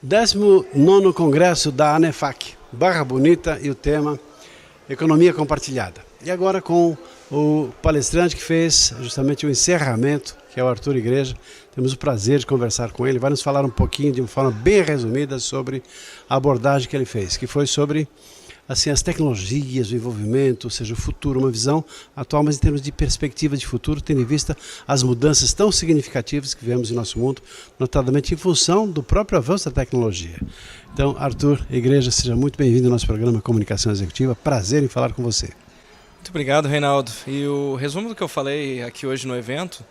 19º Congresso da ANEFAC, Barra Bonita, e o tema Economia Compartilhada. E agora com o palestrante que fez justamente o encerramento, que é o Arthur Igreja. Temos o prazer de conversar com ele. Vai nos falar um pouquinho, de uma forma bem resumida, sobre a abordagem que ele fez, que foi sobre assim, as tecnologias, o envolvimento, ou seja, o futuro, uma visão atual, mas em termos de perspectiva de futuro, tendo em vista as mudanças tão significativas que vemos em nosso mundo, notadamente em função do próprio avanço da tecnologia. Então, Arthur Igreja, seja muito bem-vindo ao nosso programa Comunicação Executiva. Prazer em falar com você. Muito obrigado, Reinaldo. E o resumo do que eu falei aqui hoje no evento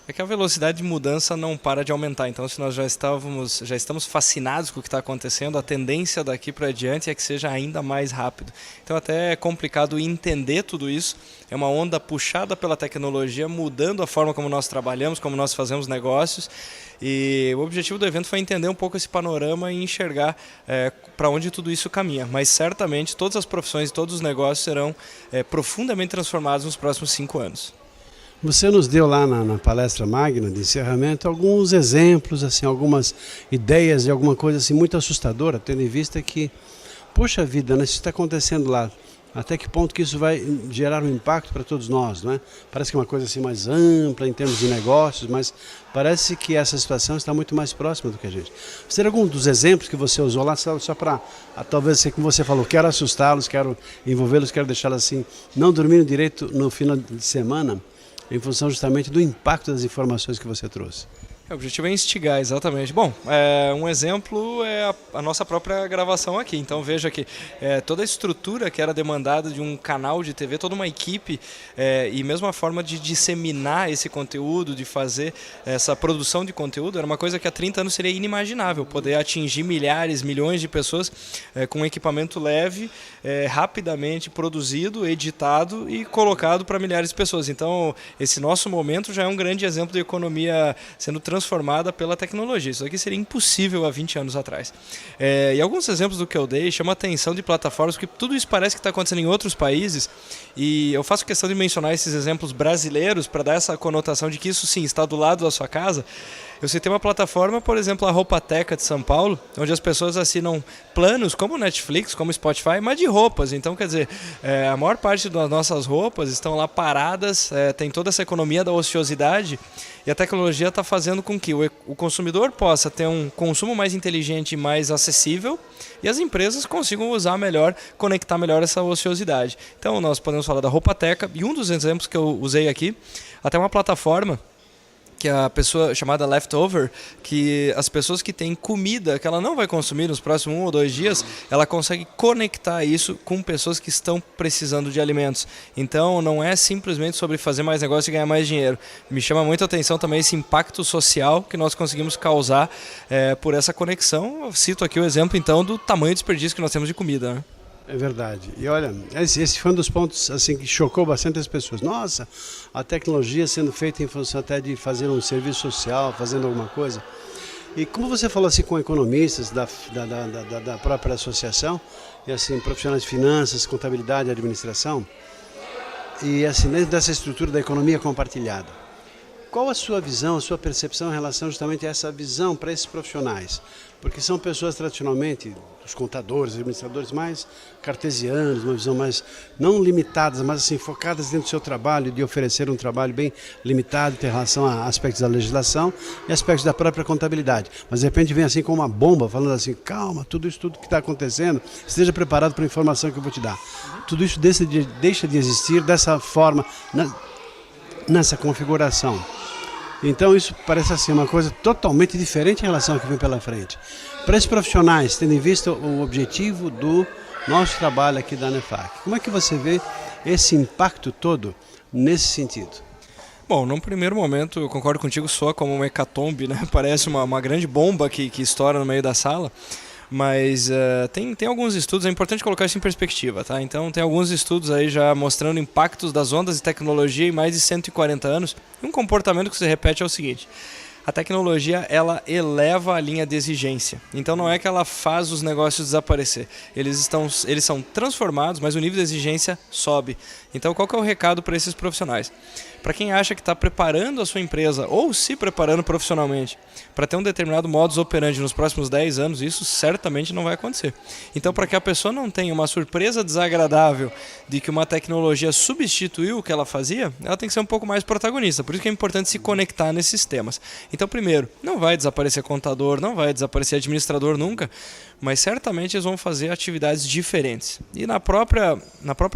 é que a velocidade de mudança não para de aumentar. Então, se nós já estamos fascinados com o que está acontecendo, a tendência daqui para adiante é que seja ainda mais rápido. Então, até é complicado entender tudo isso. É uma onda puxada pela tecnologia, mudando a forma como nós trabalhamos, como nós fazemos negócios. E o objetivo do evento foi entender um pouco esse panorama e enxergar para onde tudo isso caminha. Mas certamente todas as profissões e todos os negócios serão profundamente transformados nos próximos 5 anos. Você nos deu lá na palestra magna de encerramento alguns exemplos, assim, algumas ideias de alguma coisa assim, muito assustadora, tendo em vista que, poxa vida, né, isso está acontecendo lá. Até que ponto que isso vai gerar um impacto para todos nós, não é? Parece que é uma coisa assim mais ampla em termos de negócios, mas parece que essa situação está muito mais próxima do que a gente. Você tem algum dos exemplos que você usou lá, só para, talvez, como você falou, quero assustá-los, quero envolvê-los, quero deixá-los assim, não dormindo direito no final de semana, em função justamente do impacto das informações que você trouxe. O objetivo é instigar, exatamente. Bom, um exemplo é a nossa própria gravação aqui. Então veja que toda a estrutura que era demandada de um canal de TV, toda uma equipe e mesmo a forma de disseminar esse conteúdo, de fazer essa produção de conteúdo, era uma coisa que há 30 anos seria inimaginável, poder atingir milhares, milhões de pessoas com um equipamento leve, rapidamente produzido, editado e colocado para milhares de pessoas. Então esse nosso momento já é um grande exemplo de economia sendo transformada pela tecnologia. Isso aqui seria impossível há 20 anos atrás. E alguns exemplos do que eu dei chamam a atenção de plataformas, porque tudo isso parece que está acontecendo em outros países, e eu faço questão de mencionar esses exemplos brasileiros para dar essa conotação de que isso sim está do lado da sua casa. Eu citei uma plataforma, por exemplo, a Roupateca de São Paulo, onde as pessoas assinam planos como Netflix, como Spotify, mas de roupas. Então, quer dizer, a maior parte das nossas roupas estão lá paradas, tem toda essa economia da ociosidade, e a tecnologia está fazendo com que o consumidor possa ter um consumo mais inteligente e mais acessível, e as empresas consigam usar melhor, conectar melhor essa ociosidade. Então, nós podemos falar da Roupateca, e um dos exemplos que eu usei aqui, até uma plataforma, que é a pessoa chamada Leftover, que as pessoas que têm comida que ela não vai consumir nos próximos 1 ou 2 dias, ela consegue conectar isso com pessoas que estão precisando de alimentos. Então não é simplesmente sobre fazer mais negócio e ganhar mais dinheiro. Me chama muito a atenção também esse impacto social que nós conseguimos causar por essa conexão. Eu cito aqui o exemplo então do tamanho de desperdício que nós temos de comida, né? É verdade. E olha, esse foi um dos pontos assim, que chocou bastante as pessoas. Nossa, a tecnologia sendo feita em função até de fazer um serviço social, fazendo alguma coisa. E como você falou assim com economistas da própria associação, e assim, profissionais de finanças, contabilidade e administração, e assim, dentro dessa estrutura da economia compartilhada, qual a sua visão, a sua percepção em relação justamente a essa visão para esses profissionais? Porque são pessoas tradicionalmente, os contadores, os administradores mais cartesianos, uma visão mais, não limitadas, mas assim, focadas dentro do seu trabalho, de oferecer um trabalho bem limitado em relação a aspectos da legislação e aspectos da própria contabilidade. Mas de repente vem assim com uma bomba, falando assim, calma, tudo que está acontecendo, esteja preparado para a informação que eu vou te dar. Tudo isso deixa de existir dessa forma, nessa configuração. Então isso parece assim uma coisa totalmente diferente em relação ao que vem pela frente. Para esses profissionais, tendo em vista o objetivo do nosso trabalho aqui da ANEFAC, como é que você vê esse impacto todo nesse sentido? Bom, num primeiro momento, eu concordo contigo, soa como uma hecatombe, né? Parece uma grande bomba que estoura no meio da sala. Mas tem alguns estudos, é importante colocar isso em perspectiva, tá? Então tem alguns estudos aí já mostrando impactos das ondas de tecnologia em mais de 140 anos. E um comportamento que se repete é o seguinte: a tecnologia ela eleva a linha de exigência. Então não é que ela faz os negócios desaparecer. Eles são transformados, mas o nível de exigência sobe. Então qual que é o recado para esses profissionais? para quem acha que está preparando a sua empresa ou se preparando profissionalmente para ter um determinado modus operandi nos próximos 10 anos, isso certamente não vai acontecer. Então, para que a pessoa não tenha uma surpresa desagradável de que uma tecnologia substituiu o que ela fazia, ela tem que ser um pouco mais protagonista. Por isso que é importante se conectar nesses temas. Então, primeiro, não vai desaparecer contador, não vai desaparecer administrador nunca, mas certamente eles vão fazer atividades diferentes. E na própria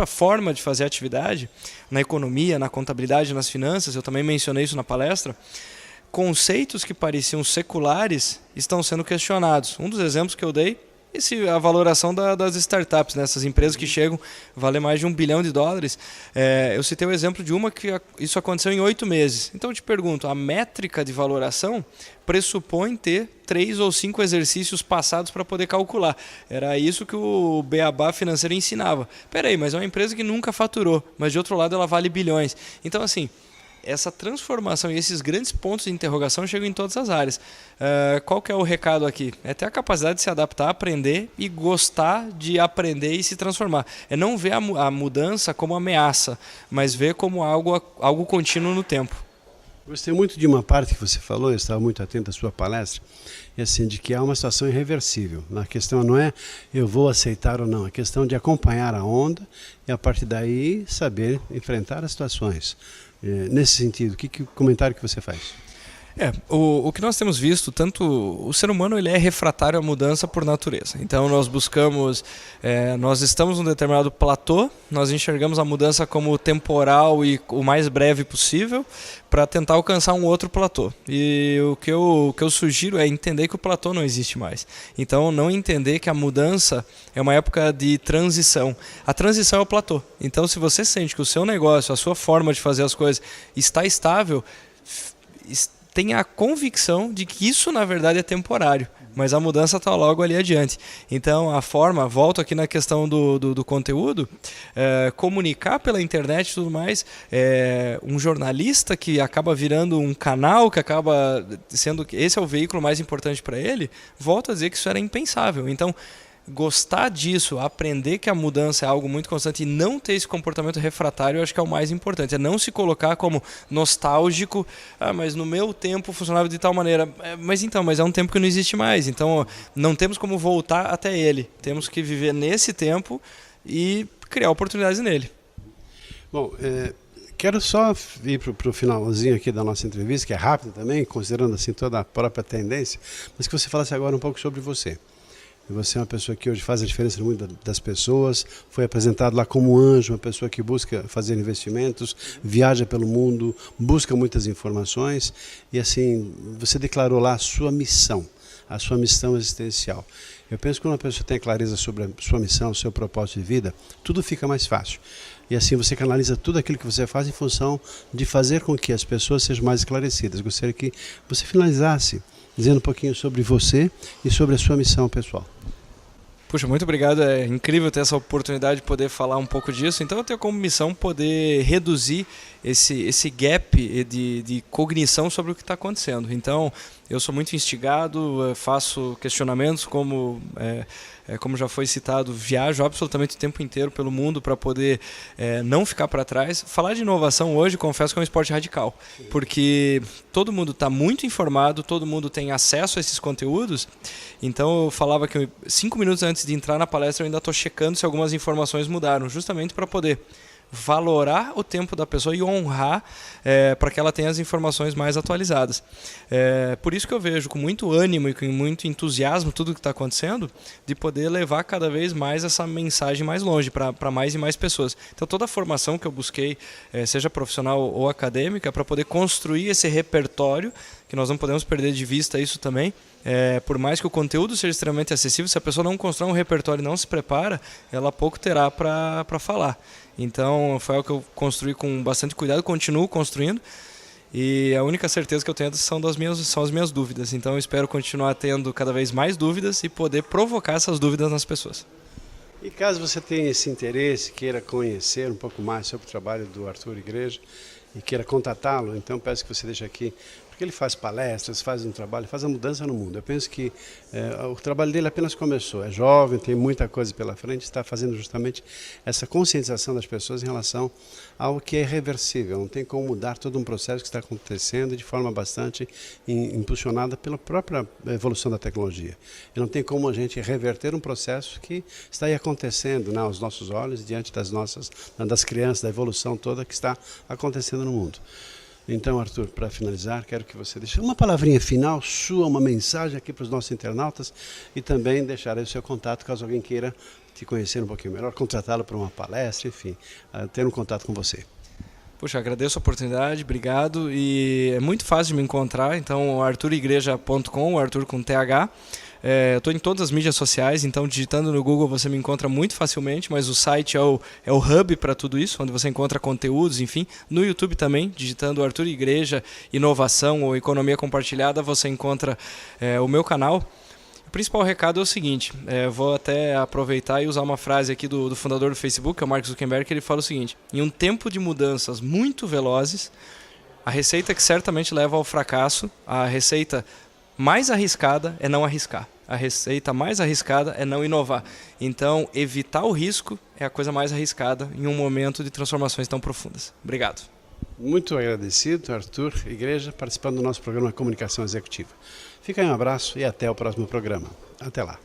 forma de fazer atividade, na economia, na contabilidade, nas finanças, eu também mencionei isso na palestra, conceitos que pareciam seculares estão sendo questionados. Um dos exemplos que eu dei é a valoração das startups, né? Essas empresas que chegam a valer mais de $1 bilhão. Eu citei o exemplo de uma que isso aconteceu em 8 meses. Então eu te pergunto, a métrica de valoração pressupõe ter 3 ou 5 exercícios passados para poder calcular. Era isso que o Beabá financeiro ensinava. Peraí, mas é uma empresa que nunca faturou, mas de outro lado ela vale bilhões. Então assim, essa transformação e esses grandes pontos de interrogação chegam em todas as áreas. Qual que é o recado aqui? É ter a capacidade de se adaptar, aprender e gostar de aprender e se transformar. É não ver a mudança como ameaça, mas ver como algo contínuo no tempo. Gostei muito de uma parte que você falou, eu estava muito atento à sua palestra, assim, de que há uma situação irreversível. A questão não é eu vou aceitar ou não, a questão de acompanhar a onda e a partir daí saber enfrentar as situações. Nesse sentido, que comentário que você faz? O que nós temos visto, tanto o ser humano ele é refratário à mudança por natureza. Então nós buscamos, nós estamos num determinado platô, nós enxergamos a mudança como temporal e o mais breve possível para tentar alcançar um outro platô. E o que eu sugiro é entender que o platô não existe mais. Então não entender que a mudança é uma época de transição. A transição é o platô. Então se você sente que o seu negócio, a sua forma de fazer as coisas está estável, tenha a convicção de que isso na verdade é temporário, mas a mudança está logo ali adiante. Então a forma, volto aqui na questão do conteúdo, comunicar pela internet e tudo mais, um jornalista que acaba virando um canal, que acaba sendo, esse é o veículo mais importante para ele, volto a dizer que isso era impensável. Então gostar disso, aprender que a mudança é algo muito constante e não ter esse comportamento refratário, eu acho que é o mais importante. É não se colocar como nostálgico, mas no meu tempo funcionava de tal maneira. Mas é um tempo que não existe mais, então não temos como voltar até ele. Temos que viver nesse tempo e criar oportunidades nele. Bom, quero só ir para o finalzinho aqui da nossa entrevista, que é rápido também, considerando assim toda a própria tendência, mas que você falasse agora um pouco sobre você. Você é uma pessoa que hoje faz a diferença no mundo das pessoas, foi apresentado lá como anjo, uma pessoa que busca fazer investimentos, viaja pelo mundo, busca muitas informações e assim, você declarou lá a sua missão existencial. Eu penso que quando uma pessoa tem clareza sobre a sua missão, o seu propósito de vida, tudo fica mais fácil. E assim você canaliza tudo aquilo que você faz em função de fazer com que as pessoas sejam mais esclarecidas. Gostaria que você finalizasse dizendo um pouquinho sobre você e sobre a sua missão pessoal. Puxa, muito obrigado. É incrível ter essa oportunidade de poder falar um pouco disso. Então eu tenho como missão poder reduzir esse gap de cognição sobre o que está acontecendo. Então eu sou muito instigado, faço questionamentos como já foi citado, viajo absolutamente o tempo inteiro pelo mundo para poder não ficar para trás. Falar de inovação hoje, confesso que é um esporte radical, porque todo mundo está muito informado, todo mundo tem acesso a esses conteúdos. Então eu falava que 5 minutos antes de entrar na palestra eu ainda estou checando se algumas informações mudaram, justamente para poder valorar o tempo da pessoa e honrar para que ela tenha as informações mais atualizadas. Por isso que eu vejo com muito ânimo e com muito entusiasmo tudo o que está acontecendo, de poder levar cada vez mais essa mensagem mais longe, para mais e mais pessoas. Então toda a formação que eu busquei, seja profissional ou acadêmica, para poder construir esse repertório, que nós não podemos perder de vista isso também. Por mais que o conteúdo seja extremamente acessível, se a pessoa não constrói um repertório e não se prepara, ela pouco terá para falar. Então foi algo que eu construí com bastante cuidado, continuo construindo, e a única certeza que eu tenho são as minhas dúvidas. Então eu espero continuar tendo cada vez mais dúvidas e poder provocar essas dúvidas nas pessoas. E caso você tenha esse interesse, queira conhecer um pouco mais sobre o trabalho do Arthur Igreja e queira contatá-lo, então peço que você deixe aqui Porque ele faz palestras, faz um trabalho, faz a mudança no mundo. Eu penso que o trabalho dele apenas começou. É jovem, tem muita coisa pela frente, está fazendo justamente essa conscientização das pessoas em relação ao que é reversível. Não tem como mudar todo um processo que está acontecendo de forma bastante impulsionada pela própria evolução da tecnologia. E não tem como a gente reverter um processo que está aí acontecendo, né, aos nossos olhos, diante das crianças, da evolução toda que está acontecendo no mundo. Então, Arthur, para finalizar, quero que você deixe uma palavrinha final sua, uma mensagem aqui para os nossos internautas e também deixar aí o seu contato, caso alguém queira te conhecer um pouquinho melhor, contratá-lo para uma palestra, enfim, ter um contato com você. Puxa, agradeço a oportunidade, obrigado. E é muito fácil de me encontrar, então arturigreja.com, Arthur com TH. Eu estou em todas as mídias sociais, então digitando no Google você me encontra muito facilmente, mas o site é o hub para tudo isso, onde você encontra conteúdos, enfim. No YouTube também, digitando Arthur Igreja, Inovação ou Economia Compartilhada, você encontra o meu canal. O principal recado é o seguinte, vou até aproveitar e usar uma frase aqui do fundador do Facebook, que é o Mark Zuckerberg, que ele fala o seguinte: em um tempo de mudanças muito velozes, a receita que certamente leva ao fracasso, a receita mais arriscada é não arriscar. A receita mais arriscada é não inovar. Então, evitar o risco é a coisa mais arriscada em um momento de transformações tão profundas. Obrigado. Muito agradecido, Arthur Igreja, participando do nosso programa Comunicação Executiva. Fica aí um abraço e até o próximo programa. Até lá.